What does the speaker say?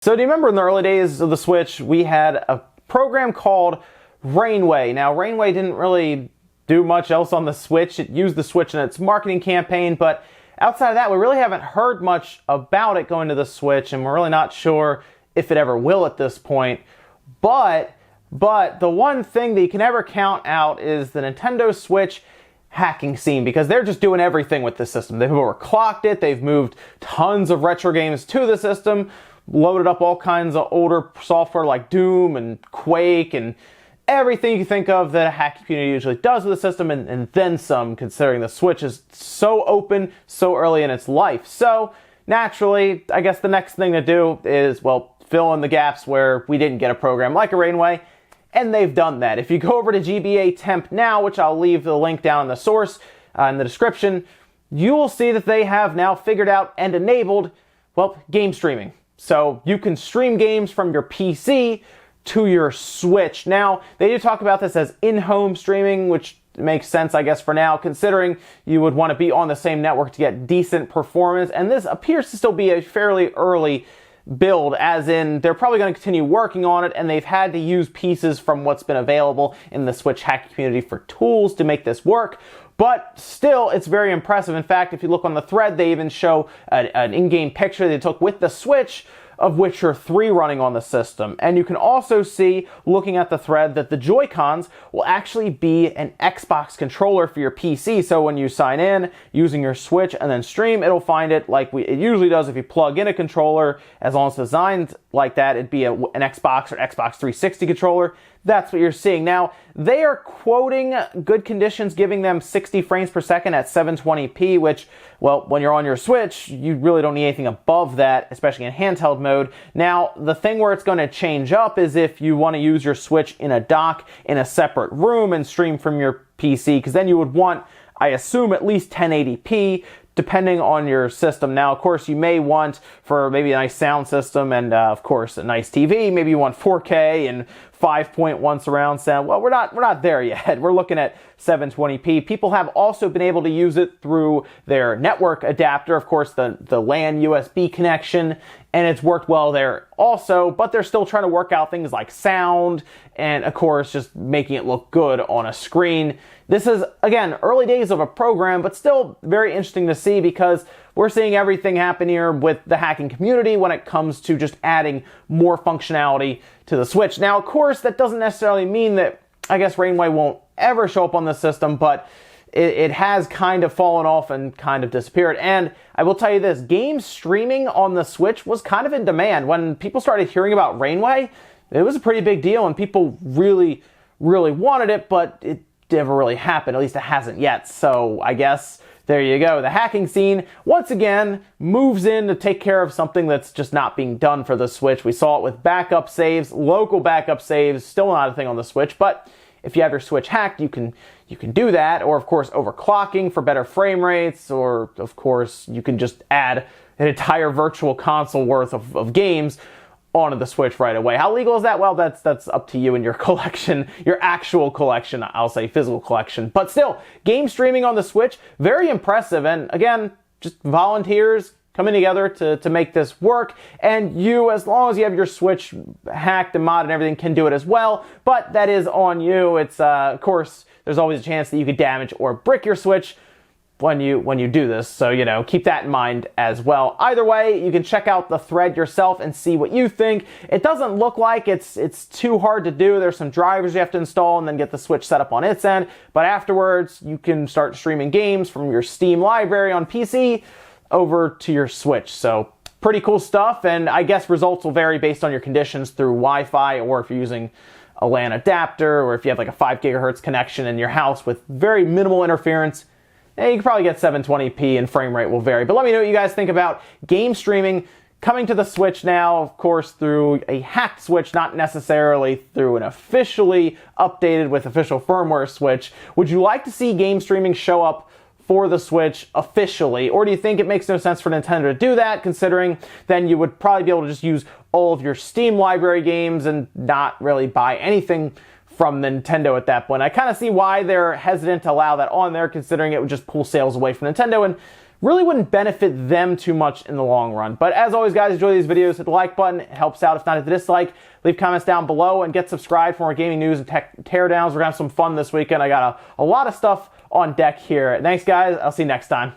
So do you remember in the early days of the Switch, we had a program called Rainway. Now, Rainway didn't really do much else on the Switch. It used the Switch in its marketing campaign, but outside of that, we really haven't heard much about it going to the Switch, and we're really not sure if it ever will at this point. But the one thing that you can never count out is the Nintendo Switch hacking scene, because they're just doing everything with this system. They've overclocked it, they've moved tons of retro games to the system, loaded up all kinds of older software like Doom and Quake and everything you can think of that a hacking community usually does with the system, and then some, considering the Switch is so open so early in its life. So naturally, I guess the next thing to do is, well, fill in the gaps where we didn't get a program like a Rainway, and they've done that. If you go over to GBA Temp now, which I'll leave the link down in the source in the description, you will see that they have now figured out and enabled, well, game streaming. So you can stream games from your PC to your Switch. Now, they do talk about this as in-home streaming, which makes sense, I guess, for now, considering you would want to be on the same network to get decent performance. And this appears to still be a fairly early build, as in they're probably going to continue working on it, and they've had to use pieces from what's been available in the Switch hacking community for tools to make this work. But still, it's very impressive. In fact, if you look on the thread, they even show an in-game picture they took with the Switch of Witcher 3 running on the system. And you can also see, looking at the thread, that the Joy-Cons will actually be an Xbox controller for your PC. So when you sign in using your Switch and then stream, it'll find it like it usually does if you plug in a controller. As long as it's designed like that, it'd be an Xbox or Xbox 360 controller. That's what you're seeing. Now, they are quoting good conditions, giving them 60 frames per second at 720p, which, well, when you're on your Switch, you really don't need anything above that, especially in handheld mode. Now, the thing where it's going to change up is if you want to use your Switch in a dock in a separate room and stream from your PC, because then you would want, I assume, at least 1080p, depending on your system. Now, of course, you may want, for maybe a nice sound system and, of course, a nice TV, maybe you want 4K and 5.1 surround sound. Well, we're not there yet. We're looking at 720p. People have also been able to use it through their network adapter, of course, the LAN USB connection, and it's worked well there also, but they're still trying to work out things like sound and, of course, just making it look good on a screen. This is, again, early days of a program, but still very interesting to see, because we're seeing everything happen here with the hacking community when it comes to just adding more functionality to the Switch. Now, of course, that doesn't necessarily mean that, I guess, Rainway won't ever show up on the system, but it has kind of fallen off and kind of disappeared. And I will tell you this, game streaming on the Switch was kind of in demand. When people started hearing about Rainway, it was a pretty big deal, and people really, really wanted it, but it never really happened. At least it hasn't yet. So I guess there you go. The hacking scene, once again, moves in to take care of something that's just not being done for the Switch. We saw it with backup saves, local backup saves, still not a thing on the Switch, but if you have your Switch hacked, you can do that. Or, of course, overclocking for better frame rates, or, of course, you can just add an entire virtual console worth of games onto the Switch right away. How legal is that? Well, that's up to you and your collection, your actual collection, I'll say physical collection. But still, game streaming on the Switch, very impressive. And again, just volunteers coming together to make this work. And you, as long as you have your Switch hacked and modded and everything, can do it as well. But that is on you. It's, of course, there's always a chance that you could damage or brick your Switch when you do this, so keep that in mind as well. Either way, you can check out the thread yourself and see what you think. It doesn't look like it's too hard to do. There's some drivers you have to install and then get the Switch set up on its end, but afterwards you can start streaming games from your Steam library on PC over to your Switch. So pretty cool stuff, and I guess results will vary based on your conditions through Wi-Fi, or if you're using a LAN adapter, or if you have like a 5 gigahertz connection in your house with very minimal interference. You can probably get 720p, and frame rate will vary. But let me know what you guys think about game streaming coming to the Switch now, of course, through a hacked Switch, not necessarily through an officially updated with official firmware Switch. Would you like to see game streaming show up for the Switch officially? Or do you think it makes no sense for Nintendo to do that, considering then you would probably be able to just use all of your Steam library games and not really buy anything from Nintendo at that point? I kind of see why they're hesitant to allow that on there, considering it would just pull sales away from Nintendo and really wouldn't benefit them too much in the long run. But as always, guys, enjoy these videos. Hit the like button. It helps out. If not, hit the dislike. Leave comments down below and get subscribed for more gaming news and tech teardowns. We're going to have some fun this weekend. I got a lot of stuff on deck here. Thanks, guys. I'll see you next time.